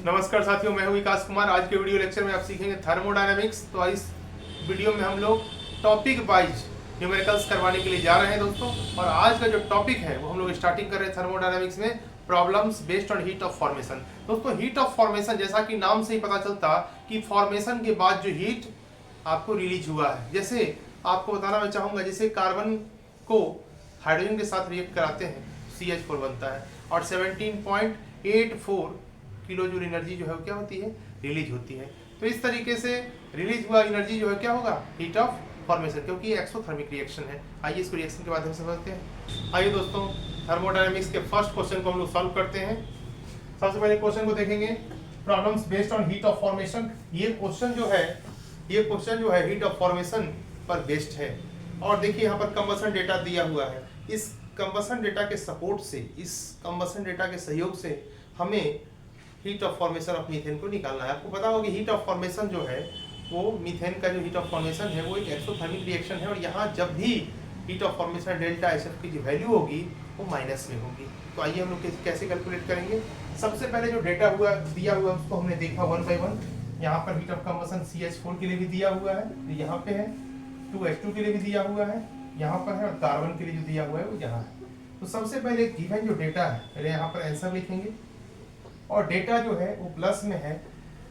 नमस्कार साथियों, मैं हूं विकास कुमार। आज के वीडियो लेक्चर में आप सीखेंगे थर्मोडायनामिक्स। तो इस वीडियो में हम लोग टॉपिक वाइज न्यूमेरिकल्स करवाने के लिए जा रहे हैं दोस्तों। और आज का जो टॉपिक है वो हम लोग स्टार्टिंग कर रहे हैं थर्मोडायनामिक्स में problems based on heat of formation. दोस्तों हीट ऑफ फॉर्मेशन, जैसा कि नाम से ही पता चलता कि फॉर्मेशन के बाद जो हीट आपको रिलीज हुआ है, जैसे आपको बताना मैं चाहूँगा, जैसे कार्बन को हाइड्रोजन के साथ रिएक्ट कराते हैं CH4 बनता है और 17.84 किलो जूल एनर्जी जो है वो क्या होती है, रिलीज होती है। तो इस तरीके से रिलीज हुआ एनर्जी जो है क्या होगा, हीट ऑफ फॉर्मेशन, क्योंकि ये एक्सोथर्मिक रिएक्शन है। आइए इसको रिएक्शन के माध्यम से समझते हैं। आइए दोस्तों, थर्मोडायनामिक्स के फर्स्ट क्वेश्चन को हम लोग सॉल्व करते हैं। सबसे पहले क्वेश्चन को देखेंगे, problems based on heat of formation. ये क्वेश्चन जो है हीट ऑफ फॉर्मेशन पर बेस्ड है। और देखिए यहाँ पर कंबसन डेटा दिया हुआ है। इस कंबसन डेटा के सपोर्ट से, इस कंबसन डेटा के सहयोग से हमें heat of formation of methane को निकालना है। आपको पता होगा कि हीट ऑफ फॉर्मेशन जो है वो मीथेन का जो हीट ऑफ फॉर्मेशन है वो एक एक्सोथर्मिक रिएक्शन है। और यहाँ जब भी heat of formation delta HF की जो वैल्यू होगी वो माइनस में होगी। तो आइए हम लोग कैसे कैलकुलेट करेंगे। सबसे पहले जो डेटा दिया हुआ उसको हमने देखा 1 by 1। यहाँ पर हीट ऑफ कंबसन CH4 के लिए भी दिया हुआ है, तो यहाँ पे है, 2H2 के लिए भी दिया हुआ है, यहाँ पर है, और कार्बन के लिए जो दिया हुआ है वो यहाँ है। तो सबसे पहले गिवन जो डेटा है, पहले यहाँ पर आंसर लिखेंगे, और डेटा जो है वो प्लस में है,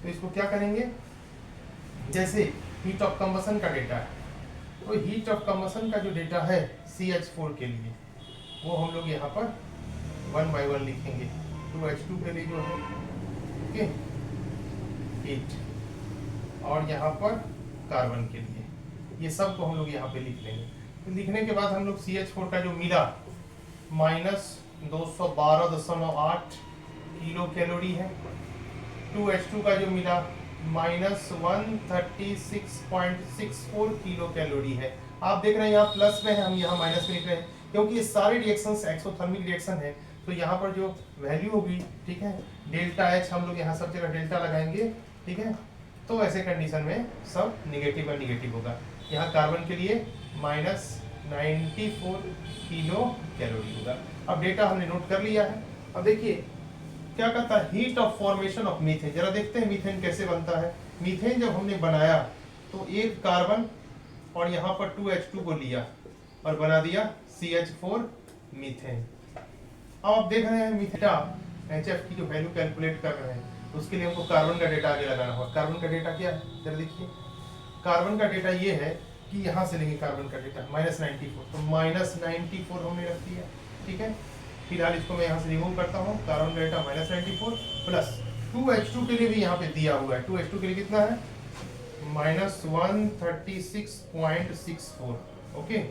तो इसको क्या करेंगे, जैसे हीट ऑफ कंबसन का डेटा है, तो हीट ऑफ कंबसन का जो डेटा है CH4 के लिए वो हम लोग यहाँ पर 1 by 1 लिखेंगे। 2H2 के लिए जो है ओके हीट, और यहाँ पर कार्बन के लिए, ये सब को हम लोग यहाँ पे लिख लेंगे। तो लिखने के बाद हम लोग CH4 का जो मिला -212.8 किलो कैलोरी है, 2H2 का जो मिला -136.64 किलो कैलोरी है। आप देख रहे हैं यहाँ प्लस में है, हम यहाँ माइनस में लिख रहे हैं, क्योंकि ये सारे रिएक्शंस एक्सोथर्मिक रिएक्शन है। तो यहाँ पर जो वैल्यू होगी, ठीक है, डेल्टा H हम लोग यहाँ सब जगह डेल्टा लगाएंगे, ठीक है। तो ऐसे कंडीशन में सब निगेटिव और निगेटिव होगा। यहाँ कार्बन के लिए -94 किलो कैलोरी होगा। अब डेटा हमने नोट कर लिया है। अब देखिए क्या कहता है, heat of formation of methane. जरा देखते हैं मीथेन कैसे बनता है। मीथेन जब हमने बनाया तो एक कार्बन और यहाँ पर 2H2 को लिया और बना दिया CH4 मीथेन। अब आप देख रहे हैं मीथेन HF की जो वैल्यू कैलकुलेट कर रहे हैं, उसके लिए हमको कार्बन का डेटा आगे लगाना होगा। कार्बन का डेटा क्या है, जरा देखिए, कार्बन का डेटा ये है कि यहाँ से लेंगे कार्बन का डेटा -94, तो -94 हमने रख दिया, ठीक है। फिलहाल इसको मैं यहाँ से रिमूव करता हूँ। कार्बन का डेटा -94 प्लस 2H2 के लिए भी यहाँ पे दिया हुआ है। 2H2 के लिए कितना है, -136.64, ओके।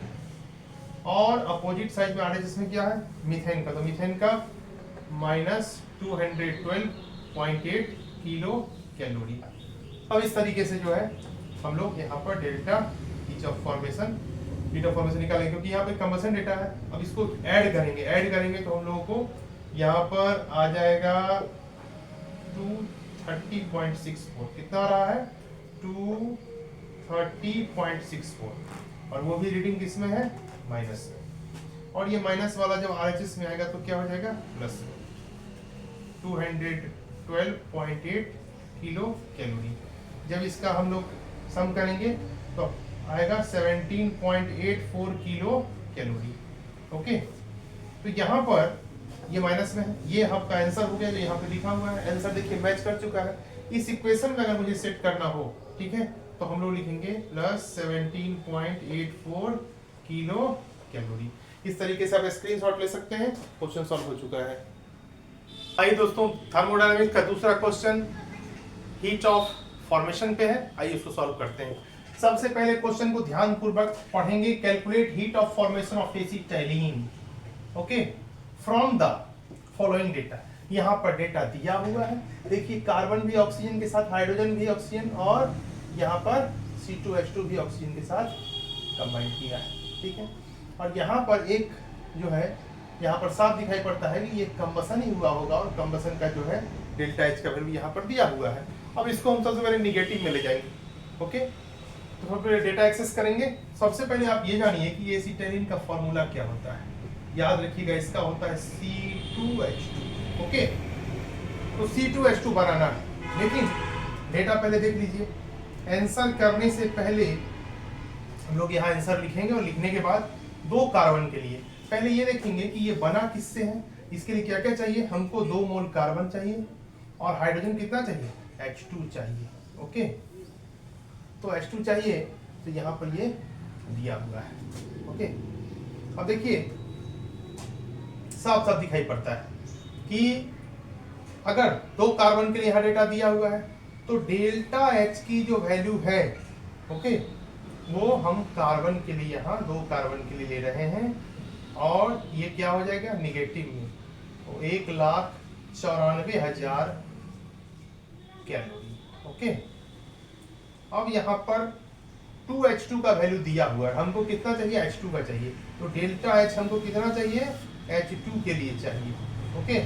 और अपोजिट साइड में आने जिसमें क्या है, मीथेन का, तो मीथेन का -212.8 किलो कैलोरी। अब इस तरीके से जो है हम लोग यहाँ पर डेल्टा हीट ऑफ फॉर्मेशन निकालेंगे, क्योंकि यहाँ पे कंबसन डेटा है। अब इसको ऐड करेंगे तो हम लोगों को यहाँ पर आ जाएगा 230.64। कितना आ रहा है, 230.64, और वो भी रीडिंग किस में है, माइनस में। और ये माइनस वाला जब RHS में आएगा तो क्या हो जाएगा, प्लस 212.8 किलो कैलोरी। जब इसका हम लोग सम करेंगे तो आएगा 17.84 किलो कैलोरी, ओके। तो यहाँ पर ये माइनस में है, ये आपका आंसर हो गया जो यहाँ पे लिखा हुआ है। आंसर देखिए मैच कर चुका है। इस इक्वेशन में अगर मुझे सेट करना हो, ठीक है, तो हम लोग लिखेंगे +17.84 किलो कैलोरी। इस तरीके से आप स्क्रीनशॉट ले सकते हैं। क्वेश्चन सॉल्व हो चुका है। आइए दोस्तों, थर्मोडायनामिक्स का दूसरा क्वेश्चन हीट ऑफ फॉर्मेशन पे है। आइए उसको सॉल्व करते हैं। सबसे पहले क्वेश्चन को ध्यान पूर्वक पढ़ेंगे। Calculate heat of formation of acetylene, okay, from the following data. यहाँ पर डेटा दिया हुआ है। देखिए कार्बन भी ऑक्सीजन के साथ, हाइड्रोजन भी ऑक्सीजन, और यहाँ पर C2H2 भी ऑक्सीजन के साथ कंबाइन किया है, ठीक है। और यहाँ पर एक जो है, यहाँ पर साफ दिखाई पड़ता है कि ये कंबसन ही हुआ होगा, और कंबसन का जो है डेल्टा H का वैल्यू यहाँ पर दिया हुआ है। अब इसको हम सबसे पहले निगेटिव में ले जाएंगे, ओके। तो सबसे पहले डेटा एक्सेस करेंगे। सबसे पहले आप ये जानिए कि एसिटाइलिन का फॉर्मूला क्या होता है। याद रखिएगा, इसका होता है C2H2, ओके। तो C2H2 बनाना है, लेकिन डेटा पहले देख लीजिए। आंसर करने से पहले हम लोग यहाँ आंसर लिखेंगे और लिखने के बाद 2 कार्बन के लिए पहले ये देखेंगे कि ये बना किससे है। इसके लिए क्या क्या चाहिए, हमको 2 मोल कार्बन चाहिए और हाइड्रोजन कितना चाहिए, H2 चाहिए। ओके, तो H2 चाहिए, तो यहाँ पर ये दिया हुआ है। ओके, अब देखिए साफ साफ दिखाई पड़ता है कि अगर 2 कार्बन के लिए यहाँ डेटा दिया हुआ है तो डेल्टा H की जो वैल्यू है, ओके, वो हम कार्बन के लिए यहाँ 2 कार्बन के लिए ले रहे हैं और ये क्या हो जाएगा, निगेटिव में, तो 1,94,000 कैलोरी। ओके, अब यहाँ पर 2H2 का वैल्यू दिया हुआ है, हमको कितना चाहिए, H2 का चाहिए, तो डेल्टा H हमको कितना चाहिए, H2 के लिए चाहिए। ओके,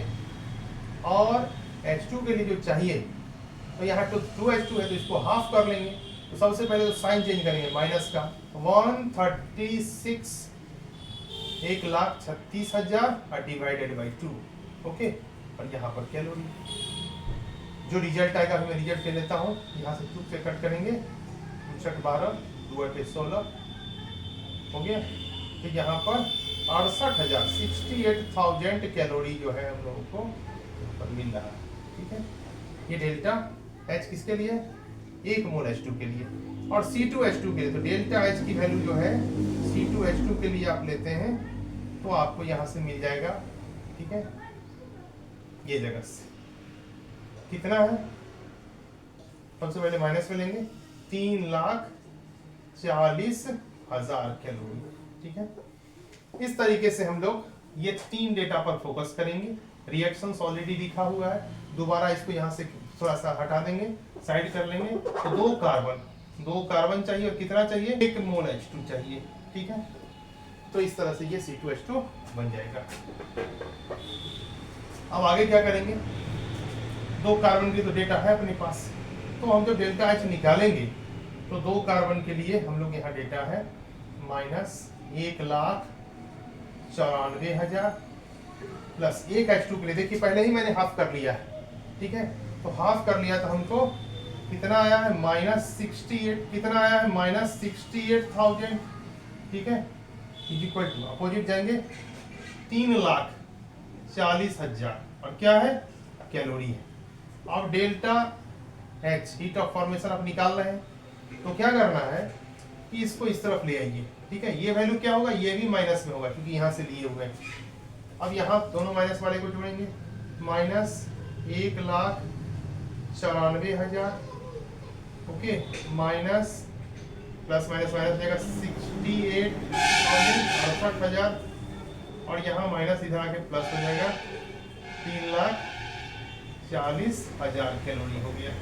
और H2 के लिए जो चाहिए, तो यहाँ तो 2H2 है तो इसको हाफ कर लेंगे। तो सबसे पहले तो साइन चेंज करेंगे, माइनस का 136, 1,36,000 डिवाइडेड बाई 2। ओके, और यहाँ पर कैलोरी, जो रिजल्ट आएगा मैं रिजल्ट ले लेता हूँ, यहाँ से 2 से कट करेंगे, 12, 2 16 हो गया। तो यहाँ पर 68,000 कैलोरी जो है हम लोगों को पर मिल रहा है। ठीक है, ये डेल्टा H किसके लिए, 1 मोल H2 के लिए, और C2H2 के लिए, तो डेल्टा H की वैल्यू जो है C2H2 के लिए आप लेते हैं तो आपको यहाँ से मिल जाएगा। ठीक है, ये जगह से कितना है, सबसे पहले माइनस में लेंगे, 3,40,000 कैलोरी। ठीक है, इस तरीके से हम लोग ये 3 डेटा पर फोकस करेंगे। रिएक्शंस ऑलरेडी लिखा हुआ है, दोबारा इसको यहाँ से थोड़ा सा हटा देंगे, साइड कर लेंगे। तो 2 कार्बन चाहिए और कितना चाहिए, 1 मोल H2 चाहिए। ठीक है, तो इस तरह से ये C2H2 बन जाएगा। अब आगे क्या करेंगे, 2 कार्बन की तो डेटा है अपने पास, तो हम जब डेल्टा H निकालेंगे तो 2 कार्बन के लिए हम लोग यहाँ डेटा है -1,94,000 प्लस 1 H2 के लिए, देखिए पहले ही मैंने हाफ कर लिया है। ठीक है, तो हाफ कर लिया तो हमको कितना आया है, -68, कितना आया है, -68,000। ठीक है, इज इक्वल टू, अपोजिट जाएंगे, 3,40,000 और क्या है, कैलोरी है। अब delta H heat of formation आप निकाल रहे हैं, तो क्या करना है कि इसको इस तरफ ले आइए। ठीक है, ये वैल्यू क्या होगा, ये भी माइनस में होगा क्योंकि यहाँ से लिए हुए हैं। अब यहाँ दोनों माइनस वाले को जोड़ेंगे, -1,94,000, okay, minus plus minus minus जाएगा 68,000 और यहाँ माइनस इधर आके प्लस हो जाएगा 3,40,000 कैलोरी हो गया।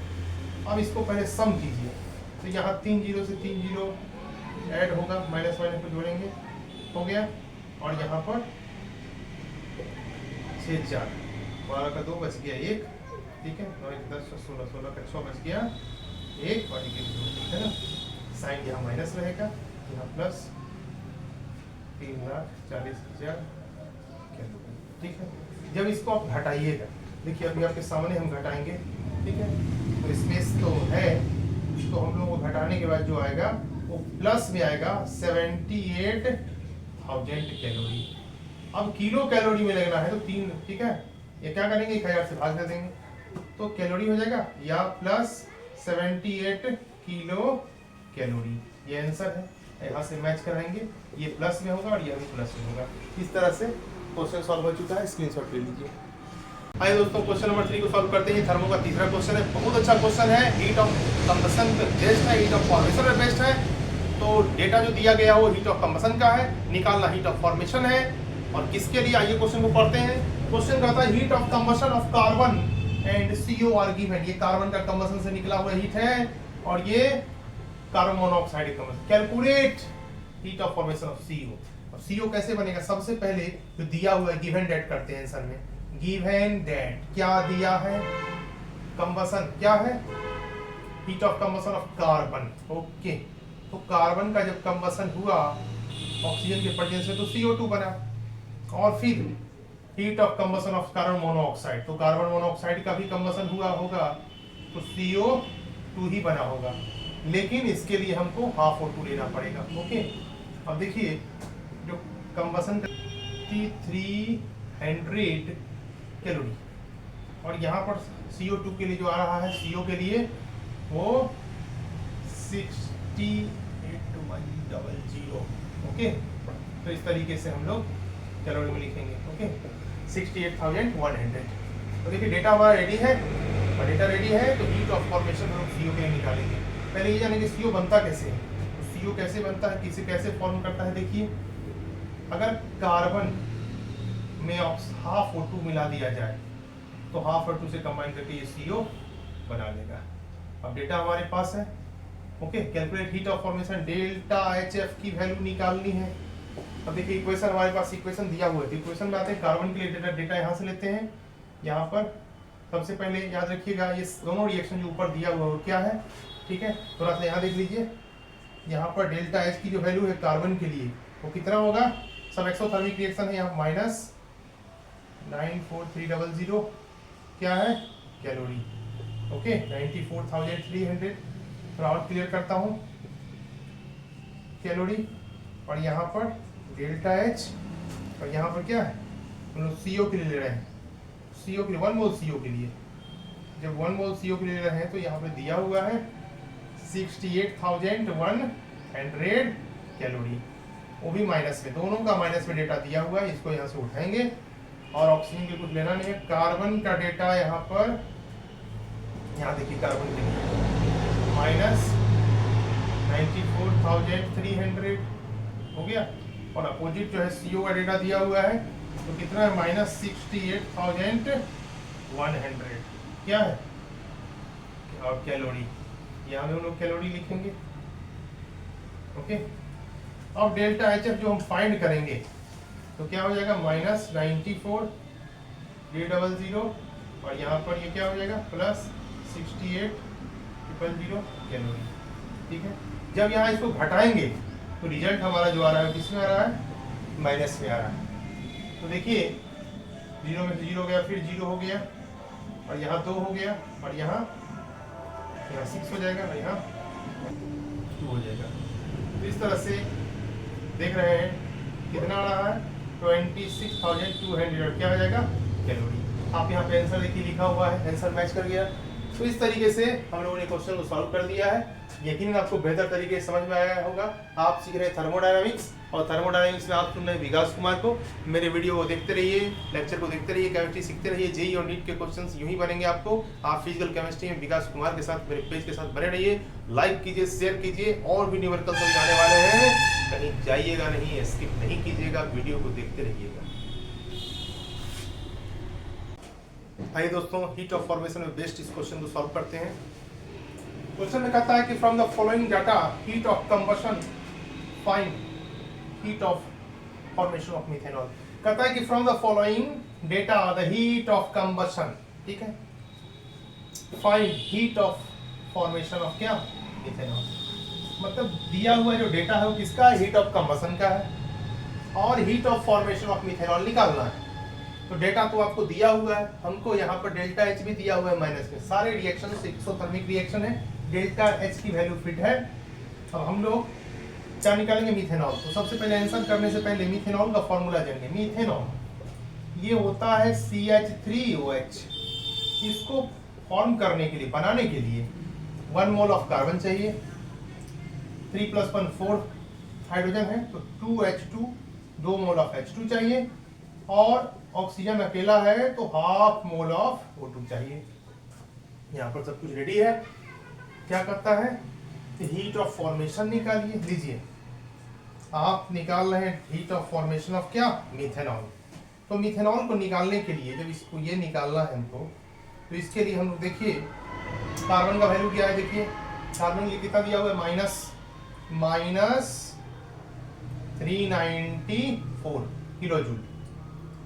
अब इसको पहले सम कीजिए, तो यहाँ 3 जीरो से 3 जीरो ऐड होगा, माइनस माइनस को जोड़ेंगे, हो गया। और यहाँ पर 6 4, 12 का 2 बच गया 1। ठीक है, 9 1 10 16 16 का 6 बच गया 1 और 2, है ना। साइन यहाँ माइनस रहेगा, यहाँ प्लस 3,40,000 कैलोरी। ठीक है, जब इसको आप घटाइएगा, देखिए अभी आपके सामने हम घटाएंगे। ठीक है, तो स्पेस तो है, तो हम लोग को घटाने के बाद जो आएगा वो प्लस में आएगा 78,000 कैलोरी। अब किलो कैलोरी में लगना है तो 3, ठीक है, ये क्या करेंगे, 1000 से भाग दे देंगे तो कैलोरी हो जाएगा, या प्लस 78 किलो कैलोरी। ये आंसर है, यहाँ से मैच कराएंगे, ये प्लस में होगा और ये भी प्लस में होगा। इस तरह से क्वेश्चन सॉल्व हो चुका है, स्क्रीनशॉट ले लीजिए। आइए दोस्तों, क्वेश्चन नंबर 3 को सॉल्व करते हैं। थर्मो का तीसरा क्वेश्चन है, बहुत अच्छा क्वेश्चन है, हीट ऑफ कंबशन बेस्ड है, हीट ऑफ फॉर्मेशन पे बेस्ड है। तो डेटा जो दिया गया वो हीट ऑफ कंबशन का है, निकालना हीट ऑफ फॉर्मेशन है। और किसके लिए, आइए क्वेश्चन को पढ़ते हैं। क्वेश्चन कहता है heat of combustion of carbon and CO are given. ये कार्बन का कंबशन से निकला हुआ हीट है और ये carbon monoxide combustion. Calculate heat of formation of CO। और CO कैसे बनेगा, सबसे पहले जो दिया हुआ है गिवन डेट करते हैं आंसर में। गिवन डेट क्या दिया है, कंबशन क्या है, heat of combustion of carbon. Okay, तो कार्बन का जब कंबशन हुआ ऑक्सीजन के प्रेजेंस में तो CO2 बना, और फिर heat of combustion of carbon monoxide, तो कार्बन मोनोऑक्साइड का भी कंबसन हुआ होगा तो CO2 ही बना होगा, लेकिन इसके लिए हमको हाफ O2 लेना पड़ेगा। ओके, अब देखिए जो कंबसन 300 कैलोरी, और यहाँ पर CO2 के लिए जो आ रहा है, CO के लिए वो 68,100। ओके, तो इस तरीके से हम लोग कैलोरी में लिखेंगे। ओके, 68,100। तो देखिए डेटा हमारा रेडी है, और डेटा रेडी है तो हीट ऑफ फॉर्मेशन हम लोग CO के लिए निकालेंगे। पहले ये जानेंगे CO बनता कैसे है, तो CO कैसे बनता है, किसे कैसे फॉर्म करता है। देखिए अगर कार्बन में हाफ O2 मिला दिया जाए तो हाफ O2 से कंबाइन करके ये CO बना लेगा। अब डेटा हमारे पास है। Okay, calculate heat of formation, delta HF की वैल्यू निकालनी है। अब देखिए इक्वेशन हमारे पास इक्वेशन दिया हुआ है, इक्वेशन में आते हैं कार्बन के लिए डेटा यहाँ से लेते हैं। यहाँ पर सबसे पहले याद रखिएगा ये दोनों रिएक्शन जो ऊपर दिया हुआ है वो क्या है, ठीक है। थोड़ा सा यहाँ देख लीजिए, यहाँ पर डेल्टा H की जो वैल्यू है कार्बन के लिए वो कितना होगा, सब एक्सोथर्मिक रिएक्शन है, यहाँ माइनस 94300 क्या है कैलोरी। ओके, 94,300। थोड़ा और क्लियर करता हूँ कैलोरी, और यहाँ पर डेल्टा H, और यहाँ पर क्या है हम लोग CO के लिए ले रहे हैं, CO के लिए 1 मोल CO के लिए। जब 1 मोल CO के लिए ले रहे हैं तो यहाँ पे दिया हुआ है 68,100 कैलोरी, वो भी माइनस में, दोनों का माइनस में डेटा दिया हुआ है। इसको यहाँ से उठाएंगे, और ऑक्सीजन के कुछ लेना नहीं है। कार्बन का डेटा यहाँ पर, यहाँ देखिए कार्बन के लिए माइनस 94,300 हो गया, और अपोजिट जो है CO का डेटा दिया हुआ है तो कितना है, माइनस 68,100 क्या है, और कैलोरी, यहाँ में हम लोग कैलोरी लिखेंगे। ओके, अब डेल्टा HF जो हम फाइंड करेंगे तो क्या हो जाएगा, माइनस 94,300, और यहाँ पर ये क्या हो जाएगा, प्लस 68,000 कैलोरी। ठीक है, जब यहाँ इसको घटाएंगे तो रिजल्ट हमारा जो आ रहा है किसमें आ रहा है, माइनस में आ रहा है। तो देखिए 0 में से 0 गया, फिर 0 हो गया, और यहाँ 2 हो गया, और यहाँ 6 हो जाएगा, और यहाँ 2 हो जाएगा। तो इस तरह से देख रहे हैं कितना आ रहा है, 26,200 क्या हो जाएगा कैलोरी। आप यहाँ पे आंसर देखिए लिखा हुआ है, आंसर मैच कर गया। तो इस तरीके से हम लोगों ने क्वेश्चन को सॉल्व कर दिया है। यकीनन आपको बेहतर तरीके से समझ में आया होगा। आप सीख रहे हैं थर्मोडायनामिक्स, और थर्मोडायनामिक्स में आप सुन रहे हैं विकास कुमार को। मेरे वीडियो को देखते रहिए, लेक्चर को देखते रहिए, केमिस्ट्री सीखते रहिए। जेईई और नीट के क्वेश्चंस यूं ही बनेंगे आपको। आप फिजिकल केमिस्ट्री में विकास कुमार के साथ मेरे पेज के साथ बने रहिए। लाइक कीजिए, शेयर कीजिए, और भी न्यूमेरिकल समझाने वाले हैं, कहीं जाइएगा नहीं, स्किप नहीं कीजिएगा, वीडियो को देखते रहिएगा। आइए दोस्तों, हीट ऑफ फॉर्मेशन में बेस्ट इस क्वेश्चन को सॉल्व करते हैं। क्वेश्चन में कहता है कि from the following data heat of combustion find heat of formation of methanol. कहता है कि from the following data the heat of combustion, ठीक है, find heat of formation of क्या, मिथेनॉल। मतलब दिया हुआ जो डेटा है वो किसका है, हीट ऑफ कंबशन का है, और heat of formation of methanol निकालना है। तो डेटा तो आपको दिया हुआ है, हमको यहाँ पर डेल्टा H भी दिया हुआ है माइनस में। सारे रिएक्शन एक्सोथर्मिक रिएक्शन है, डेल्टा H की वैल्यू फिट है। अब हम लोग क्या निकालेंगे, मिथेनॉल। तो सबसे पहले आंसर करने से पहले मिथेनॉल का फॉर्मूला जानेंगे। मिथेनॉल ये होता है CH3OH। इसको फॉर्म करने के लिए, बनाने के लिए 1 मोल ऑफ कार्बन चाहिए, 3 + 1 4 हाइड्रोजन है, तो 2H2, 2 मोल ऑफ H2 चाहिए, और ऑक्सीजन अकेला है तो हाफ मोल ऑफ O2 चाहिए। यहाँ पर सब कुछ रेडी है। क्या करता है, हीट ऑफ फॉर्मेशन निकालिए। लीजिए, आप निकाल रहे हैं हीट ऑफ फॉर्मेशन ऑफ क्या, मिथेनॉल। तो मिथेनॉल को निकालने के लिए, जब इसको ये निकालना है हमको, तो इसके लिए हम लोग देखिए कार्बन का वैल्यू क्या है। देखिए कार्बन के लिए कितना दिया हुआ है, माइनस 394 किलो जूल,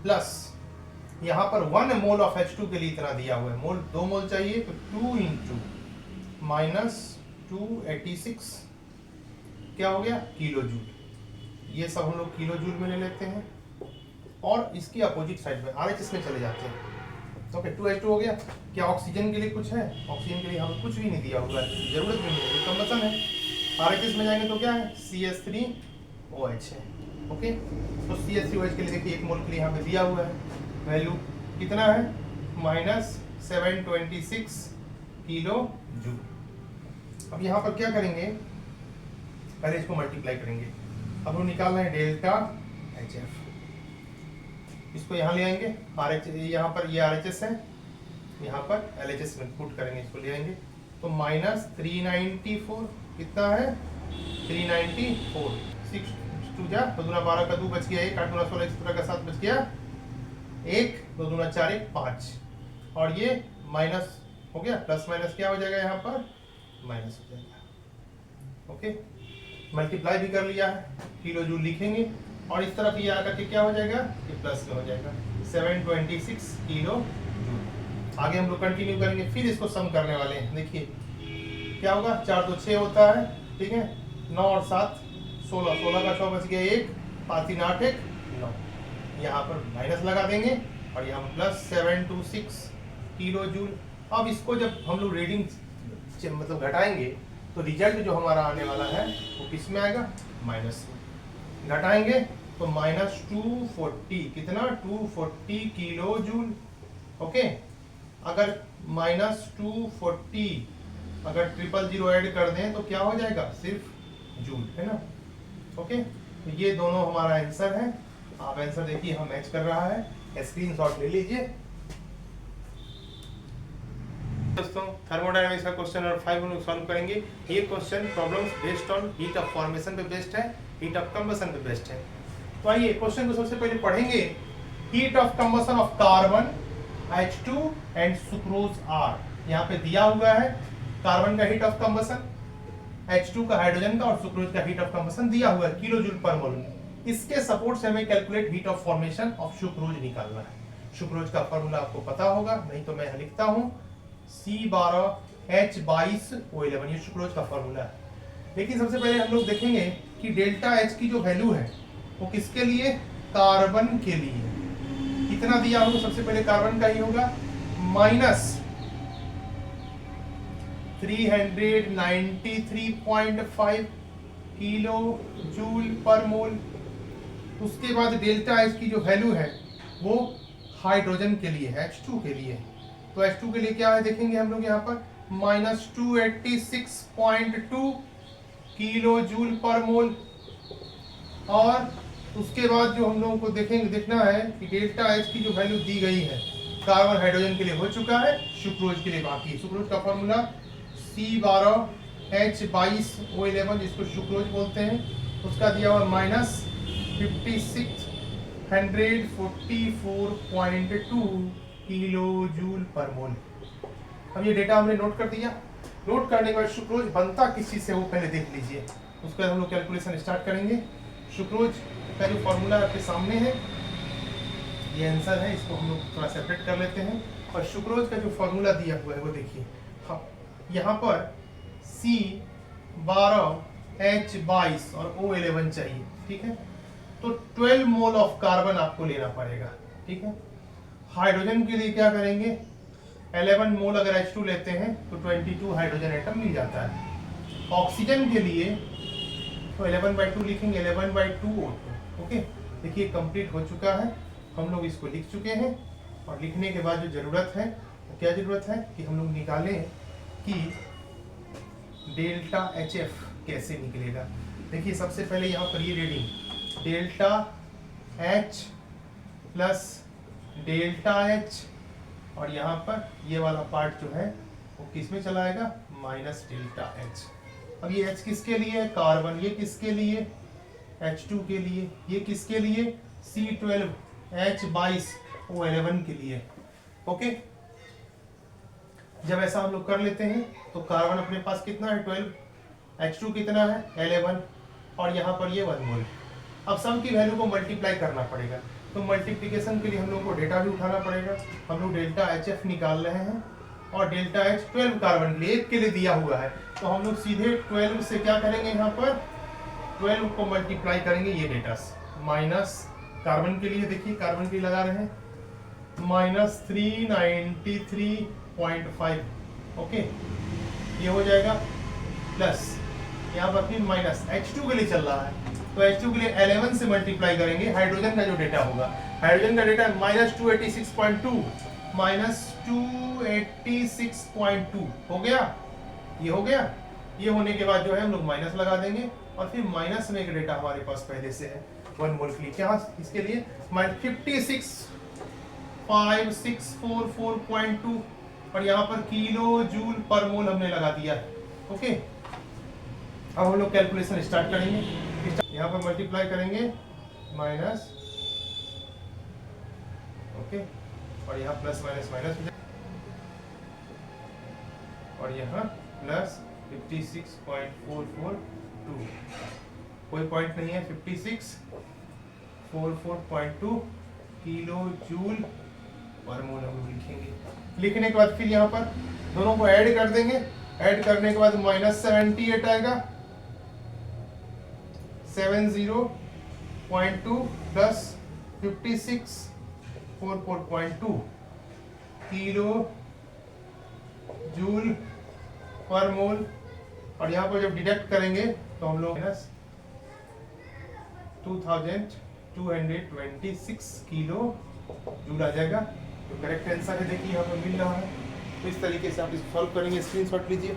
प्लस यहाँ पर 1 मोल ऑफ H2 के लिए इतना दिया हुआ है, मोल 2 मोल चाहिए, तो 2 × -286 क्या हो गया, किलो जूल। ये सब हम लोग किलो जूल में ले लेते हैं। और इसकी अपोजिट साइड में RHS में चले जाते हैं। ओके, 2H2 हो गया। क्या ऑक्सीजन के लिए कुछ है? ऑक्सीजन के लिए हमें कुछ भी नहीं दिया हुआ है, जरूरत भी नहीं है, कंबसन है। RHS में जाएंगे तो क्या है? CH3OH है। ओके, तो CH3OH के लिए देखिए 1 मोल के लिए यहाँ पे दिया हुआ है, वैल्यू कितना है? -726 किलो जूल। अब यहाँ पर क्या करेंगे? पहले इसको मल्टीप्लाई करेंगे। अब हम निकाल रहे हैं डेल्टा HF, इसको यहाँ ले आएंगे, यहाँ पर ये RHS है, यहाँ पर LHS में पुट करेंगे, इसको ले आएंगे तो -394 कितना है? 394। 6 2 जा 2 दूना 12 का 2 बच गया, 1 8 दूना 16 17 का 7 बच गया, 1 2 दूना 4 1 5, और ये माइनस हो गया, प्लस माइनस क्या हो जाएगा? यहाँ पर माइनस हो जाएगा। ओके, मल्टीप्लाई भी कर लिया है, किलो जूल लिखेंगे, और इस तरफ ये आकर के क्या हो जाएगा? ये प्लस में हो जाएगा, 726 किलो जूल। आगे हम लोग कंटिन्यू करेंगे, फिर इसको सम करने वाले हैं। देखिए क्या होगा? 4 2 6 होता है, ठीक है, 9 और 7 16, 16 का 6 बच गया, 1 5 3 8 1 9, यहाँ पर माइनस लगा देंगे और यहाँ प्लस 726 किलो जूल। अब इसको जब हम लोग रीडिंग मतलब घटाएंगे तो रिजल्ट जो हमारा आने वाला है वो किस में आएगा? माइनस में। घटाएंगे तो -240, कितना? 240 किलो जूल। ओके, अगर -240 अगर 000 ऐड कर दें तो क्या हो जाएगा? सिर्फ जूल, है ना। ओके, तो ये दोनों हमारा आंसर है। आप आंसर देखिए, हम मैच कर रहा है, स्क्रीनशॉट ले लीजिए। दोस्तों, थर्मोडायनामिक्स का क्वेश्चन नंबर 5 हम लोग सॉल्व करेंगे। ये question problems based on heat of formation पे बेस्ड है, हीट ऑफ कंबशन पे बेस्ड है। तो आइए क्वेश्चन को सबसे पहले पढ़ेंगे। Heat of combustion of carbon H2 and sucrose R। यहाँ पे दिया हुआ है कार्बन का हीट ऑफ कंबशन, H2 का हाइड्रोजन का और सुक्रोज का हीट ऑफ कंबशन दिया हुआ है किलो जूल पर मोल। इसके सपोर्ट से हमें calculate heat of formation of sucrose निकालना है। सुक्रोज का फॉर्मूला आपको पता होगा, नहीं तो मैं लिखता हूँ C12H22O11, ये सुक्रोज का फॉर्मूला है। लेकिन सबसे पहले हम लोग देखेंगे कि डेल्टा H की जो वैल्यू है वो किसके लिए? कार्बन के लिए। कितना दिया होगा? सबसे पहले कार्बन का ही होगा, -393.5 किलो जूल पर मोल। उसके बाद डेल्टा H की जो वैल्यू है वो हाइड्रोजन के लिए है, H2 के लिए। तो H2 के लिए क्या है देखेंगे हम लोग यहाँ पर, -286.2 किलो जूल पर मोल। और उसके बाद जो हम लोगों को देखना है कि डेल्टा H की जो वैल्यू दी गई है, कार्बन हाइड्रोजन के लिए हो चुका है, सुक्रोज के लिए बाकी। सुक्रोज का फॉर्मूला C12H22O11, जिसको सुक्रोज बोलते हैं, उसका दिया हुआ -5644.2 किलो जूल पर मोल। अब ये डेटा हमने नोट कर दिया। नोट करने के बाद सुक्रोज बनता किस चीज से वो पहले देख लीजिए, उसके बाद हम लोग कैलकुलेशन स्टार्ट करेंगे। सुक्रोज का जो फॉर्मूला आपके सामने है, ये आंसर है, इसको हम लोग थोड़ा सेपरेट कर लेते हैं। और सुक्रोज का जो फॉर्मूला दिया हुआ है वो देखिए, हाँ, यहाँ पर C12H22 और O11 चाहिए, ठीक है। तो 12 मोल ऑफ कार्बन आपको लेना पड़ेगा, ठीक है। हाइड्रोजन के लिए क्या करेंगे? 11 मोल अगर H2 लेते हैं तो 22 हाइड्रोजन एटम मिल जाता है। ऑक्सीजन के लिए तो 11/2 लिखेंगे, 11/2 O2। ओके, देखिए कंप्लीट हो चुका है, हम लोग इसको लिख चुके हैं। और लिखने के बाद जो जरूरत है, तो क्या जरूरत है कि हम लोग निकालें कि डेल्टा HF कैसे निकलेगा। देखिए सबसे पहले यहाँ पर ये reading delta H plus delta H, और यहाँ पर ये वाला पार्ट जो है वो किस में चला आएगा? Minus delta H। अब ये H किसके लिए है? कार्बन। ये किसके लिए? H2 के लिए। ये किसके लिए? C12H22O11 के लिए। ओके, जब ऐसा हम लोग कर लेते हैं तो कार्बन अपने पास कितना है? 12, H2 कितना है? 11, और यहाँ पर ये 1 मोल। अब सम की वैल्यू को मल्टीप्लाई करना पड़ेगा, तो मल्टीप्लिकेशन के लिए हम लोग को डेटा भी उठाना पड़ेगा। हम लोग डेल्टा HF निकाल रहे हैं और डेल्टा H 12 कार्बन के लिए, एक के लिए दिया हुआ है, तो हम लोग सीधे 12 से क्या करेंगे? यहाँ पर 12 को मल्टीप्लाई करेंगे ये डेटा से, कार्बन के लिए देखिए, कार्बन के लिए लगा रहे हैं -393.5, ओके, ये हो जाएगा। प्लस यहाँ पर फिर माइनस H2 के लिए चल रहा है, तो H2 के लिए 11 से मल्टीप्लाई करेंगे। हाइड्रोजन का जो डेटा होगा, हाइड्रोजन का डेटा -286.2 -286.2 हो गया, ये हो गया। ये होने के बाद जो है हम लोग माइनस लगा देंगे, और फिर माइनस में एक डेटा हमारे पास पहले से है 1 मोल के लिए, क्या इसके लिए 56,5644.2, और यहाँ पर किलो जूल पर मोल हमने लगा दिया है, ओके। अब हम लोग कैलकुलेशन स्टार्ट करेंगे। यहाँ पर मल्टीप्लाई करेंगे माइनस, ओके, और यहाँ प्लस माइनस माइनस, और यहाँ प्लस 56.442, कोई पॉइंट नहीं है, 56,442 किलो जूल पर मोल हम लोग लिखेंगे। लिखने के बाद फिर यहाँ पर दोनों को ऐड कर देंगे। ऐड करने के बाद -78 आएगा, 70.2 प्लस 56,442 किलो जूल पर मोल, और यहाँ पर जब डिडक्ट करेंगे तो हम लोग 2226 किलो जूल आ जाएगा। तो करेक्ट आंसर है, देखिए यहाँ पर मिल रहा है। तो इस तरीके से आप इसको सॉल्व करेंगे, स्क्रीनशॉट लीजिए।